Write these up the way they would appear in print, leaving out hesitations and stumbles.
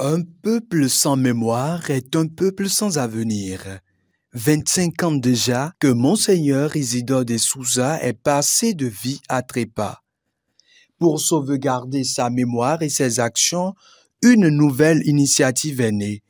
Un peuple sans mémoire est un peuple sans avenir. 25 ans déjà que Monseigneur Isidore de Souza est passé de vie à trépas. Pour sauvegarder sa mémoire et ses actions, une nouvelle initiative est née.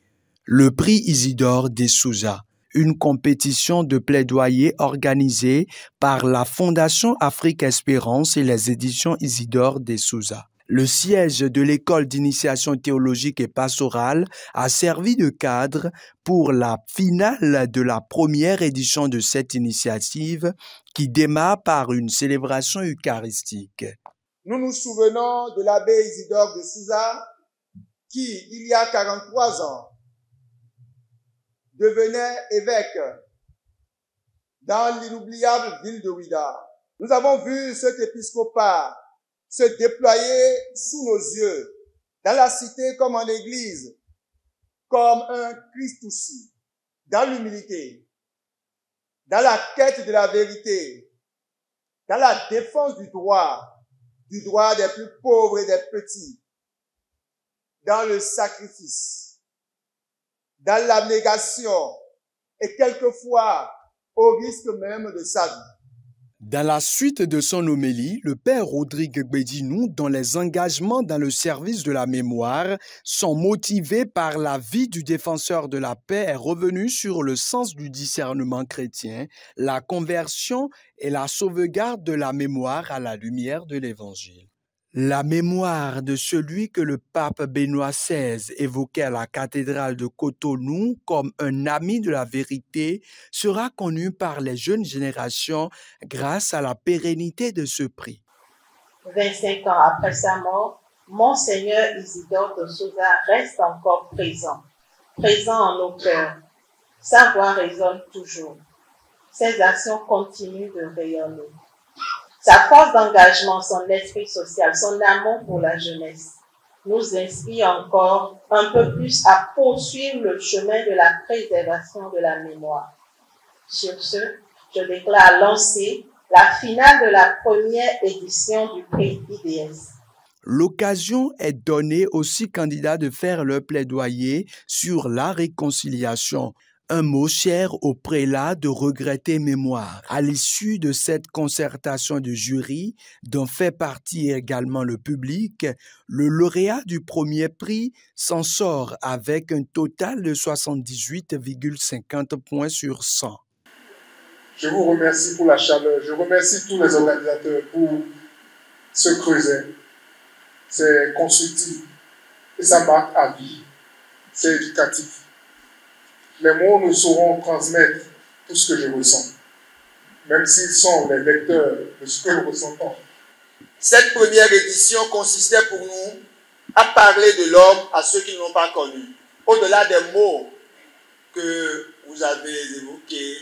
Le prix Isidore de Souza, une compétition de plaidoyer organisée par la Fondation Afrique Espérance et les éditions Isidore de Souza. Le siège de l'école d'initiation théologique et pastorale a servi de cadre pour la finale de la première édition de cette initiative qui démarre par une célébration eucharistique. Nous nous souvenons de l'abbé Isidore de Souza qui, il y a 43 ans, devenait évêque dans l'inoubliable ville de Ouidah. Nous avons vu cet épiscopat se déployer sous nos yeux, dans la cité comme en église, comme un Christ aussi, dans l'humilité, dans la quête de la vérité, dans la défense du droit des plus pauvres et des petits, dans le sacrifice, dans l'abnégation et quelquefois au risque même de sa vie. Dans la suite de son homélie, le père Rodrigue Gbedinou, dont les engagements dans le service de la mémoire sont motivés par la vie du défenseur de la paix, est revenu sur le sens du discernement chrétien, la conversion et la sauvegarde de la mémoire à la lumière de l'Évangile. La mémoire de celui que le pape Benoît XVI évoquait à la cathédrale de Cotonou comme un ami de la vérité sera connue par les jeunes générations grâce à la pérennité de ce prix. 25 ans après sa mort, Monseigneur Isidore de Souza reste encore présent en nos cœurs. Sa voix résonne toujours. Ses actions continuent de rayonner. Sa force d'engagement, son esprit social, son amour pour la jeunesse nous inspire encore un peu plus à poursuivre le chemin de la préservation de la mémoire. Sur ce, je déclare lancer la finale de la première édition du prix IDS. L'occasion est donnée aux 6 candidats de faire leur plaidoyer sur la réconciliation. Un mot cher au prélat de regretter mémoire. À l'issue de cette concertation de jury, dont fait partie également le public, le lauréat du premier prix s'en sort avec un total de 78,50 points sur 100. Je vous remercie pour la chaleur. Je remercie tous les organisateurs pour ce creuset. C'est constructif et ça marque à vie. C'est éducatif. Les mots ne sauront transmettre tout ce que je ressens, même s'ils sont les lecteurs de ce que nous ressentons. Cette première édition consistait pour nous à parler de l'homme à ceux qui ne l'ont pas connu. Au-delà des mots que vous avez évoqués,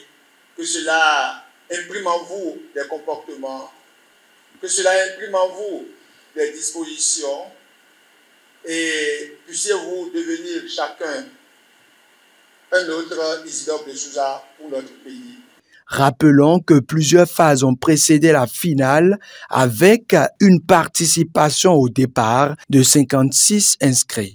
que cela imprime en vous des comportements, que cela imprime en vous des dispositions, et puissiez-vous devenir chacun un autre Isidore de Souza pour notre pays. Rappelons que plusieurs phases ont précédé la finale avec une participation au départ de 56 inscrits.